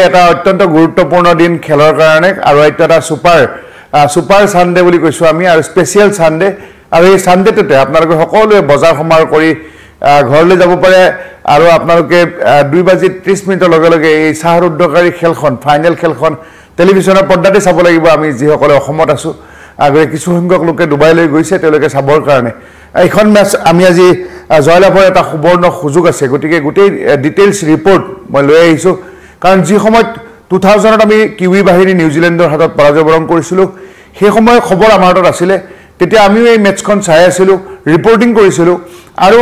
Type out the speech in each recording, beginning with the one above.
এটা অত্যন্ত গুৰুত্বপূৰ্ণ দিন খেলৰ কাৰণে আৰু এটা সুপাৰ সানডে বুলি কৈছো আমি আৰু স্পেশাল সানডে আৰু এই সানডেটোতে আপোনালোকে সকলোৱে বজাৰ সমাৰ কৰি ঘৰলৈ যাব পাৰে আৰু আপোনালোকে 2:30 লগে লগে এই চাহৰুদ্ধকাৰী খেলখন ফাইনেল খেলখন টেলিভিছনৰ পৰ্দাতে চাব লাগিব আমি যিসকলে অসমত আছো আগৰে কিছু সংখ্যক লোকে ডুবাইলৈ গৈছে তেওঁলোকে চাবৰ কাৰণে এইখন মেচ আমি আজি জয়লাভৰ এটা সুবৰ্ণ সুযোগ আছে গতিকে গোটেই ডিটেইলছ ৰিপৰ্ট মই লৈ আহিছো কাৰণ যি সময়ত 2000ত আমি কিউই বাহিনী নিউজিলেণ্ডৰ হাতত পৰাজয় বৰণ কৰিছিলো সেই সময়ৰ খবৰ আমাৰ হাতত আছিল তেতিয়া আমি এই মেচখন চাই আছিলো ৰিপৰ্টিং কৰিছিলো আৰু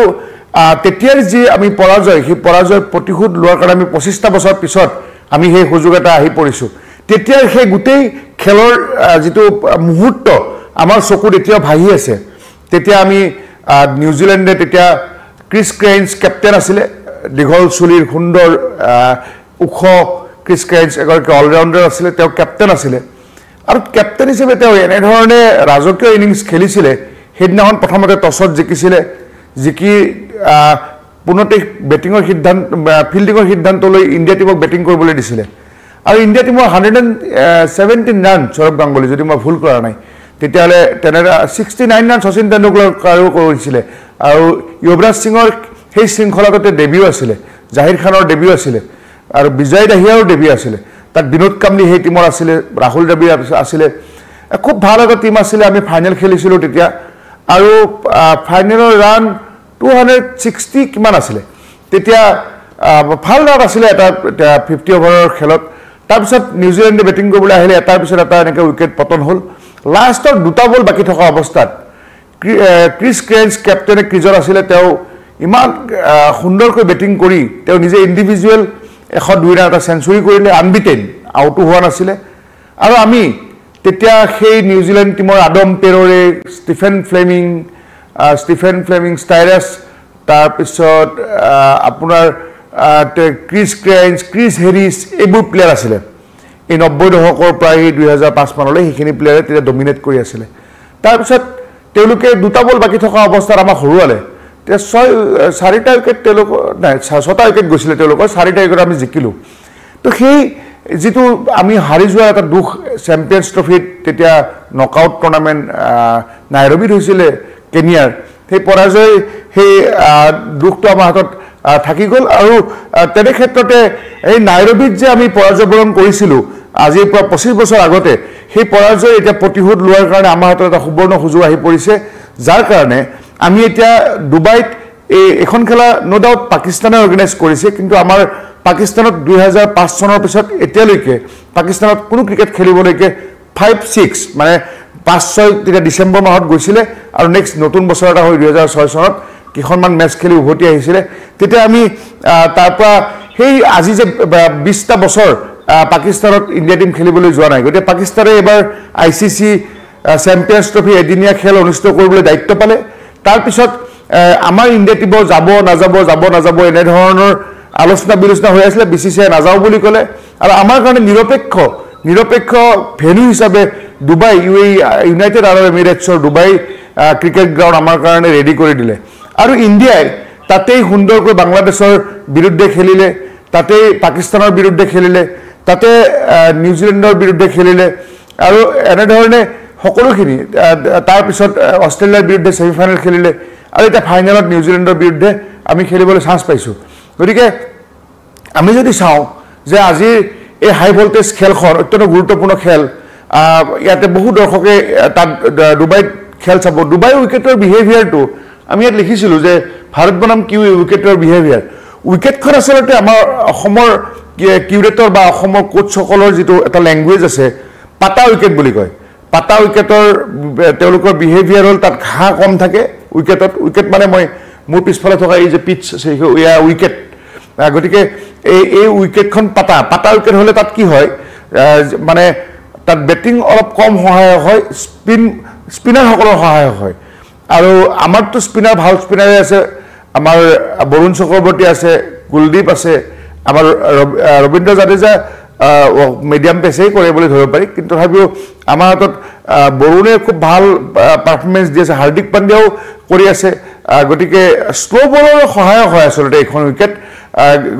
তেতিয়াৰ যি আমি পৰাজয় সেই পৰাজয় প্ৰতিশোধ লোৱাৰ কাৰণে আমি 25টা বছৰ পিছত আমি সেই সুযোগ এটা আহি পৰিছো তেতিয়াৰ সেই গোটেই খেলৰ যেটো মুহূৰ্ত আমাৰ চকুত এতিয়া ভাহি আছে তেতিয়া আমি নিউজিলেণ্ডে তেতিয়া ক্ৰিছ ক্ৰেইনছ কেপ্টেইন আছিল দীঘল চুলিৰ সুন্দৰ উখ ক্ৰিছ ক্ৰেইনছ এগৰাকী অলৰাউণ্ডাৰ আছিল তেওঁ কেপ্টেইন আছিল আৰু কেপ্টেইন হিচাপে তেওঁ এনে ধৰণে ৰাজকীয় ইনিংছ খেলিছিল হেদিনাখন প্ৰথমতে টছত জিকিছিল জিকি পুনতে বেটিঙৰ সিদ্ধান্ত ফিল্ডিঙৰ সিদ্ধান্ত লৈ ইণ্ডিয়া টিমক বেটিং কৰিবলৈ দিছিল আৰু ইণ্ডিয়া টিমৰ 117 ৰান সৌৰভ গাংগুলী যদি মই ভুল কৰা নাই তেতিয়ালে 69 ৰান শচীন তেণ্ডুলকাৰ কাৰো কৰিছিল আৰু যুৱৰাজ সিঙৰ সেই শৃংখলাতে ডেবিউ আছিল জাহিৰ খানৰ ডেবিউ আছিল আৰু বিজয় দাহিয়াৰ ডেবিউ আছিল তাত বিনোদ কামলি সেই টিমৰ আছিল ৰাহুল দ্ৰাবিড় আছিল খুব ভাল এটা টিম আছিল আমি ফাইনেল খেলিছিলো তেতিয়া আৰু ফাইনেলৰ ৰান 260 কিমান আছিল তেতিয়া ভাল ৰান আছিল এটা 50 ওভাৰৰ খেলত তাৰপিছত নিউজিলেণ্ডে বেটিং কৰিবলৈ আহিলে এটাৰ পিছত এটা এনেকৈ উইকেট পতন হ'ল লাষ্টৰ দুটা বল বাকি থকা অৱস্থাত ক্ৰিছ ক্ৰেইনছ কেপ্টেইনে ক্ৰিজত আছিল তেওঁ ইমান সুন্দৰকৈ বেটিং কৰি তেওঁ নিজে ইণ্ডিভিজুৱেল 102 ৰান এটা সেঞ্চুৰী কৰিলে আনবিটেন আউট হোৱা নাছিল আৰু আমি তেতিয়া সেই নিউজিলেণ্ড টিমৰ আদম পেৰৰে ষ্টিফেন ফ্লেমিং ষ্টাইৰাছ তাৰপিছত আপোনাৰ ক্ৰিছ ক্ৰেইনছ ক্ৰিছ হেৰিছ এইবোৰ প্লেয়াৰ আছিল এই 90 দশকৰ প্ৰায় 2005 মানলৈ সেইখিনি প্লেয়াৰে তেতিয়া ডমিনেট কৰি আছিল তাৰপিছত তেওঁলোকে দুটা বল বাকি থকা অৱস্থাত আমাক হৰুৱালে তে 4টা উইকেট তেওঁলোক নাই 6টা উইকেট গৈছিল তেওঁলোকৰ 4টা উইকেট আমি জিকিলো তো সেই যেটো আমি হাৰি যোৱা এটা দুখ চেম্পিয়নছ ট্ৰফিত তেতিয়া নকআউট টুৰ্নামেন্ট নাইৰোবিত হৈছিল কেনিয়াৰ সেই পৰাজয় সেই দুখটো আমাৰ হাতত থাকি গল আৰু তেনে ক্ষেত্ৰতে এই নাইৰোবিত যে আমি পৰাজয় বৰণ কৰিছিলো আজিৰ পৰা 25 বছৰ আগতে সেই পৰাজয় এটা প্ৰতিশোধ লোৱাৰ কাৰণে আমাৰ হাতত এটা সুবৰ্ণ সুযোগ আহি পৰিছে যাৰ কাৰণে আমি এতিয়া ডুবাইত এখন খেলা নো ডাউট পাকিস্তানে অৰ্গানাইজ কৰিছে কিন্তু আমাৰ পাকিস্তানত 2005 চনৰ পিছত এতিয়ালৈকে পাকিস্তানত কোনো ক্ৰিকেট খেলিবলৈকে 5-6 মানে 5-6 তেতিয়া ডিসেম্বৰ মাহত গৈছিল আৰু নেক্সট নতুন বছৰ এটা হৈ 2006 চনত কিখনমান মেচ খেলি উভতি আহিছিল তেতিয়া আমি তাৰ পৰা সেই আজি যে 20টা বছৰ পাকিস্তানত ইণ্ডিয়া টিম খেলিবলৈ যোৱা নাই গতে পাকিস্তানে এবাৰ আইসিসি চেম্পিয়নছ ট্ৰফি এদিনীয়া খেল অনুষ্ঠিত কৰিবলৈ দায়িত্ব পালে তাৰ পিছত আমাৰ ইণ্ডিয়া টিম যাব নাযাব এনে ধৰণৰ আলোচনা বিলোচনা হৈ আছিল বিসিসিআই নাযাও বুলি ক'লে আৰু আমাৰ কাৰণে নিৰপেক্ষ ভেন্যু হিচাপে দুবাই ইউনাইটেড আৰব এমিৰেটছৰ দুবাই ক্ৰিকেট গ্ৰাউণ্ড আমাৰ কাৰণে ৰেডি কৰি দিলে আৰু ইণ্ডিয়াই তাতেই সুন্দৰকৈ বাংলাদেশৰ বিৰুদ্ধে খেলিলে তাতেই পাকিস্তানৰ বিৰুদ্ধে খেলিলে তাতে নিউজিলেণ্ডৰ বিৰুদ্ধে খেলিলে আৰু এনে ধৰণে সকলোখিনি তাৰ পিছত অষ্ট্ৰেলিয়াৰ বিৰুদ্ধে সেমিফাইনেল খেলিলে আৰু এটা ফাইনেলত নিউজিলেণ্ডৰ বিৰুদ্ধে আমি খেলিবলৈ চান্স পাইছো গতিকে আমি যদি চাও যে আজি এই হাই ভোল্টেজ খেলখন অত্যন্ত গুৰুত্বপূৰ্ণ খেল ইয়াতে বহু দৰ্শকে তাত ডুবাইত খেল চাব ডুবাই উইকেটৰ বিহেভিয়াৰটো আমি ইয়াত লিখিছিলো যে ভাৰত বনাম কিউ উইকেটৰ বিহেভিয়াৰ উইকেটখন আচলতে আমাৰ অসমৰ কিউৰেটৰ বা অসমৰ কোচ সকলৰ যেটো এটা ল্যাঙ্গুৱেজ আছে পাতা উইকেট বুলি কয় পাতা উইকেটৰ তেওঁলোকৰ বিহেভিয়াৰ হল তাত ঘাঁ কম থাকে উইকেট মানে মই মোৰ পিছফালে থকা এই যে পিচ ইয়া উইকেট গতিকে এই উইকেটখন পাতা উইকেট হলে তাত কি হয় মানে তাত বেটিং অলপ কম সহায়ক হয় স্পিনাৰ সকলৰ সহায়ক হয় আৰু আমাৰটো স্পিনাৰ ভাল স্পিনাৰে আছে আমাৰ বৰুণ চক্ৰৱৰ্তী আছে কুলদীপ আছে আমাৰ ৰবীন্দ্ৰ জাদেজা মিডিয়াম পেসেই কৰে বুলি ধৰিব পাৰি কিন্তু তথাপিও আমাৰ হাতত বৰুণে খুব ভাল পাৰফৰমেন্স দি আছে হাৰ্দিক পাণ্ডিয়াও কৰি আছে গতিকে স্লো বলৰ সহায়ক হয় আসলে এখন উইকেট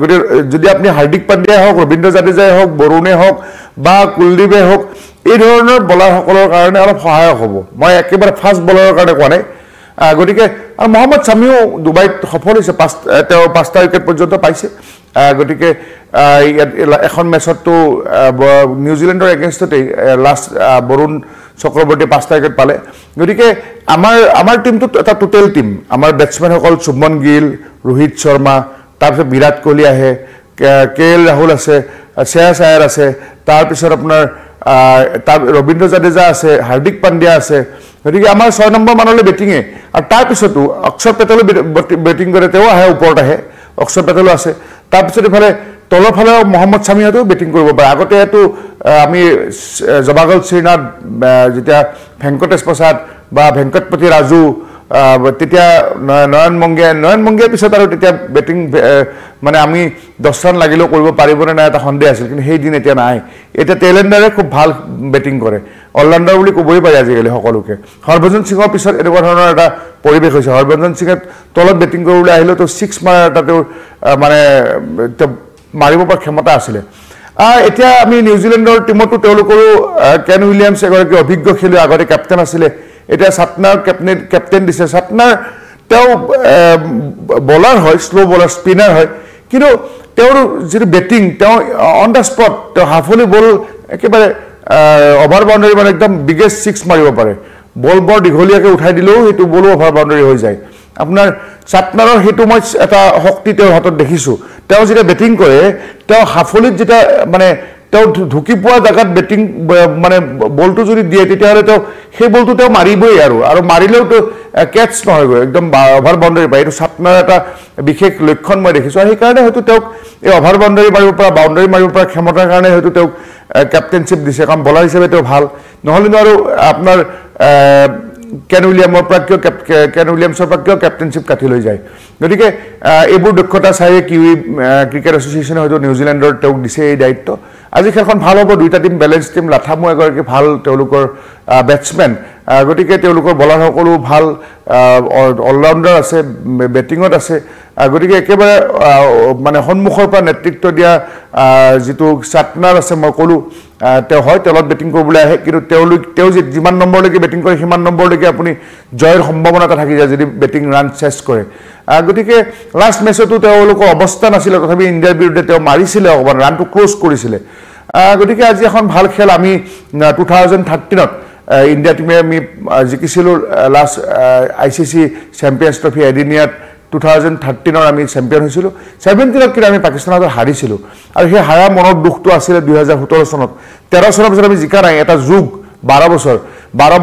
গতিকে যদি আপুনি হাৰ্দিক পাণ্ডিয়াই হওক ৰবীন্দ্ৰ জাদেজাই হওক বৰুণে হওক বা কুলদীপে হওক এই ধৰণৰ বলাৰসকলৰ কাৰণে অলপ সহায়ক হ'ব মই একেবাৰে ফাষ্ট বলাৰৰ কাৰণে কোৱা নাই গতিকে আৰু মহম্মদ ছামিও ডুবাইত সফল হৈছে তেওঁ 5টা উইকেট পৰ্যন্ত পাইছে গতিকে এখন মেচতো নিউজিলেণ্ডৰ এগেইনষ্টতে লাষ্ট বৰুণ চক্ৰৱৰ্তী 5টা উইকেট পালে গতিকে আমাৰ টিমটো এটা টোটেল টিম আমাৰ বেটছমেনসকল শুভমন গিল ৰোহিত শৰ্মা তাৰপিছত বিৰাট কোহলি আহে কে এল ৰাহুল আছে শ্ৰেয়াছ আয়াৰ আছে তাৰপিছত আপোনাৰ ৰবীন্দ্ৰ জাদেজা আছে হাৰ্দিক পাণ্ডিয়া আছে গতিকে আমাৰ 6 নম্বৰ মানলৈ বেটিঙে আৰু তাৰপিছতো অক্ষৰ পেটেলো বেটিং কৰে তেওঁ আহে ওপৰত আহে অক্ষৰ পেটেলো আছে তাৰপিছত ইফালে তলৰ ফালে মহম্মদ ছামিহঁতেও বেটিং কৰিব পাৰে আগতে এইটো আমি জৱাগল শ্ৰীনাথ যেতিয়া ভেংকটেশ প্ৰসাদ বা ভেংকটপতি ৰাজু তেতিয়া নয়ন মংগিয়াৰ পিছত আৰু তেতিয়া বেটিং মানে আমি 10 ৰান লাগিলেও কৰিব পাৰিবনে নাই এটা সন্দেহ আছিল কিন্তু সেই দিন এতিয়া নাই এতিয়া টেলেণ্ডাৰে খুব ভাল বেটিং কৰে অলৰাউণ্ডাৰ বুলি ক'বই পাৰি আজিকালি সকলোকে হৰভজন সিঙৰ পিছত এনেকুৱা ধৰণৰ এটা পৰিৱেশ হৈছে হৰভজন সিঙে তলত বেটিং কৰিবলৈ আহিলেও তো 6 মাৰাৰ এটা তেওঁৰ মানে মাৰিব পৰা ক্ষমতা আছিলে এতিয়া আমি নিউজিলেণ্ডৰ টিমতো তেওঁলোকৰো কেন উইলিয়ামছ এগৰাকী অভিজ্ঞ খেলুৱৈ আগতে কেপ্টেইন আছিলে এটা সাতনাৰ কেপ্টেইন দিছে সাতনাৰ তেওঁ বলাৰ হয় স্লো বলাৰ স্পিনাৰ হয় কিন্তু তেওঁৰ যিটো বেটিং তেওঁ অন দ্য স্পট তেওঁ হাফলি বল একেবাৰে অভাৰ বাউণ্ডাৰী মানে একদম বিগেষ্ট 6 মাৰিব পাৰে বল বৰ দীঘলীয়াকৈ উঠাই দিলেও সেইটো বলো অভাৰ বাউণ্ডাৰী হৈ যায় আপোনাৰ সাতনাৰৰ সেইটো মই এটা শক্তি তেওঁৰ হাতত দেখিছোঁ তেওঁ যেতিয়া বেটিং কৰে তেওঁ হাফলিত যেতিয়া মানে তেওঁ ঢুকি পোৱা জায়গাত বেটিং মানে বলটো যদি দিয়ে তেতিয়াহ'লে তেওঁ সেই বলটো তেওঁ মাৰিবই আৰু মাৰিলেওতো কেটচ নহয় গৈ একদম অভাৰ বাউণ্ডাৰী পায় এইটো সাতনাৰ এটা বিশেষ লক্ষণ মই দেখিছোঁ আৰু সেইকাৰণে হয়তো তেওঁক এই অভাৰ বাউণ্ডাৰী মাৰিব পৰা বাউণ্ডাৰী মাৰিব পৰা ক্ষমতাৰ কাৰণে হয়তো তেওঁক কেপ্টেইনশ্বিপ দিছে কাৰণ বলাৰ হিচাপে তেওঁ ভাল নহ'লেনো আৰু আপোনাৰ কেন উইলিয়ামছৰ পৰা কিয় কেপ্টেইনশ্বিপ কাটি লৈ যায় গতিকে এইবোৰ দক্ষতা চাই কিউই ক্ৰিকেট এছ'চিয়েশ্যনে হয়তো নিউজিলেণ্ডৰ তেওঁক দিছে এই দায়িত্ব আজি খেলখন ভাল হ'ব দুইটা টিম বেলেঞ্চ টিম লাথামো এগৰাকী ভাল তেওঁলোকৰ বেটছমেন গতিকে তেওঁলোকৰ বলাৰসকলো ভাল অলৰাউণ্ডাৰ আছে বেটিঙত আছে গতিকে একেবাৰে মানে সন্মুখৰ পৰা নেতৃত্ব দিয়া যিটো সাতনাৰ আছে মই ক'লোঁ তেওঁ হয় তলত বেটিং কৰিবলৈ আহে কিন্তু তেওঁ যিমান নম্বৰলৈকে বেটিং কৰে সিমান নম্বৰলৈকে আপুনি জয়ৰ সম্ভাৱনা এটা থাকি যায় যদি বেটিং ৰান চেছ কৰে গতিকে লাষ্ট মেচতো তেওঁলোকৰ অৱস্থা নাছিলে তথাপি ইণ্ডিয়াৰ বিৰুদ্ধে তেওঁ মাৰিছিলে অকণমান ৰানটো ক্ল'জ কৰিছিলে গতিকে আজি এখন ভাল খেল আমি 2013ত ইণ্ডিয়া টিমে আমি জিকিছিলোঁ লাষ্ট ICC চেম্পিয়নছ ট্ৰফি এডিনিয়াত 2013ৰ আমি চেম্পিয়ন হৈছিলোঁ 17ত কিন্তু আমি পাকিস্তানৰ লগত হাৰিছিলোঁ আৰু সেই হাৰা মনৰ দুখটো আছিলে 2017 চনত 13 চনৰ পিছত আমি জিকা নাই এটা যুগ 12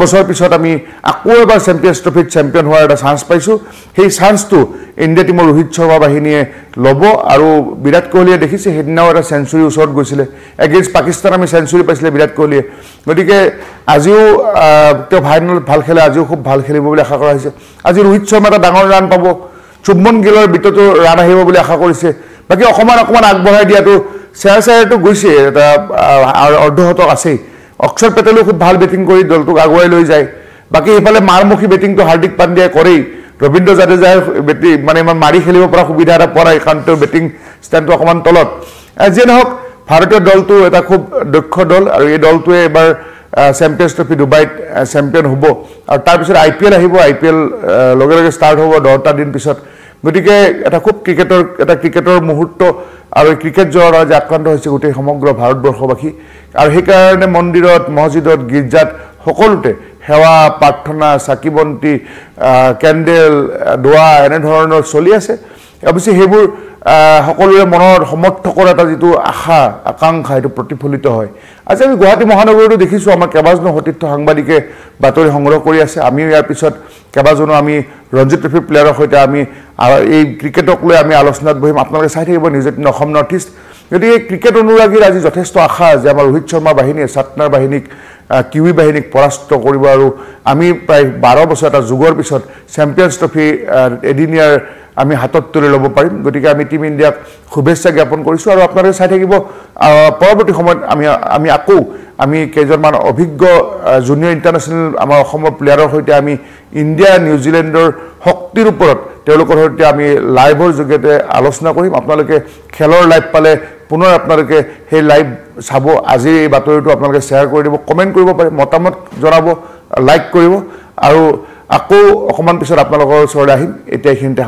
বছৰ পিছত আমি আকৌ এবাৰ চেম্পিয়নছ ট্ৰফিত চেম্পিয়ন হোৱাৰ এটা চান্স পাইছোঁ সেই চান্সটো ইণ্ডিয়া টিমৰ ৰোহিত শৰ্মা বাহিনীয়ে ল'ব আৰু বিৰাট কোহলিয়ে দেখিছে সেইদিনাও এটা চেঞ্চুৰী ওচৰত গৈছিলে এগেইনষ্ট পাকিস্তান আমি চেঞ্চুৰী পাইছিলে বিৰাট কোহলিয়ে গতিকে আজিও তেওঁ ফাইনেলত ভাল খেলে আজিও খুব ভাল খেলিব বুলি আশা কৰা হৈছে আজি ৰোহিত শৰ্মা এটা ডাঙৰ ৰান পাব শুভমন গিলৰ বিটতো ৰান আহিব বুলি আশা কৰিছে বাকী অকণমান আগবঢ়াই দিয়াটো শ্ৰেয়াছ আয়াৰটো গৈছে এটা অৰ্ধশতক আছেই অক্ষৰ পেটেলো খুব ভাল বেটিং কৰি দলটোক আগুৱাই লৈ যায় বাকী এইফালে মাৰমুখী বেটিংটো হাৰ্দিক পাণ্ডিয়াই কৰেই ৰবীন্দ্ৰ জাদেজাই বেটিং মানে ইমান মাৰি খেলিব পৰা সুবিধা এটা পোৱা নাই কাৰণ তেওঁৰ বেটিং ষ্টেণ্ডটো অকণমান তলত যিয়ে নহওক ভাৰতীয় দলটো এটা খুব দক্ষ দল আৰু এই দলটোৱে এবাৰ চেম্পিয়নছ ট্ৰফি ডুবাইত চেম্পিয়ন হ'ব আৰু তাৰপিছত IPL আহিব IPL লগে লগে ষ্টাৰ্ট হ'ব 10টা দিন পিছত গতিকে এটা খুব ক্ৰিকেটৰ মুহূৰ্ত আৰু ক্ৰিকেট জ্বৰ আজি আক্ৰান্ত হৈছে গোটেই সমগ্ৰ ভাৰতবৰ্ষবাসী আৰু সেইকাৰণে মন্দিৰত মছজিদত গীৰ্জাত সকলোতে সেৱা প্ৰাৰ্থনা চাকিবন্তি কেণ্ডেল দোৱা এনেধৰণৰ চলি আছে অৱশ্যে সেইবোৰ সকলোৰে মনৰ সমৰ্থকৰ এটা যিটো আশা আকাংক্ষা এইটো প্ৰতিফলিত হয় আজি আমি গুৱাহাটী মহানগৰীতো দেখিছোঁ আমাৰ কেইবাজনো সতীৰ্থ সাংবাদিকে বাতৰি সংগ্ৰহ কৰি আছে আমিও ইয়াৰ পিছত কেইবাজনো আমি ৰঞ্জী ট্ৰফি প্লেয়াৰৰ সৈতে আমি এই ক্ৰিকেটক লৈ আমি আলোচনাত বহিম আপোনালোকে চাই থাকিব নিউজ 18 অসম নৰ্থ ইষ্ট গতিকে ক্ৰিকেট অনুৰাগীৰ আজি যথেষ্ট আশা যে আমাৰ ৰোহিত শৰ্মা বাহিনীয়ে সাতনাৰ বাহিনীক কিউই বাহিনীক পৰাস্ত কৰিব আৰু আমি প্ৰায় 12 বছৰ এটা যুগৰ পিছত চেম্পিয়নছ ট্ৰফি এডিনিয়াৰ আমি হাতত তুলি ল'ব পাৰিম গতিকে আমি টিম ইণ্ডিয়াক শুভেচ্ছা জ্ঞাপন কৰিছোঁ আৰু আপোনালোকে চাই থাকিব পৰৱৰ্তী সময়ত আমি আকৌ আমি কেইজনমান অভিজ্ঞ জুনিয়ৰ ইণ্টাৰনেশ্যনেল আমাৰ অসমৰ প্লেয়াৰৰ সৈতে আমি ইণ্ডিয়া নিউজিলেণ্ডৰ শক্তিৰ ওপৰত তেওঁলোকৰ সৈতে আমি লাইভৰ যোগেতে আলোচনা কৰিম আপোনালোকে খেলৰ লাইভ পালে পুনৰ আপোনালোকে সেই লাইভ চাব আজি এই বাতৰিটো আপোনালোকে শ্বেয়াৰ কৰি দিব কমেন্ট কৰিব পাৰে মতামত জনাব লাইক কৰিব আৰু আকৌ অকমান পিছত আপোনালোকৰ ওচৰলৈ আহিম এতিয়া এইখিনিতে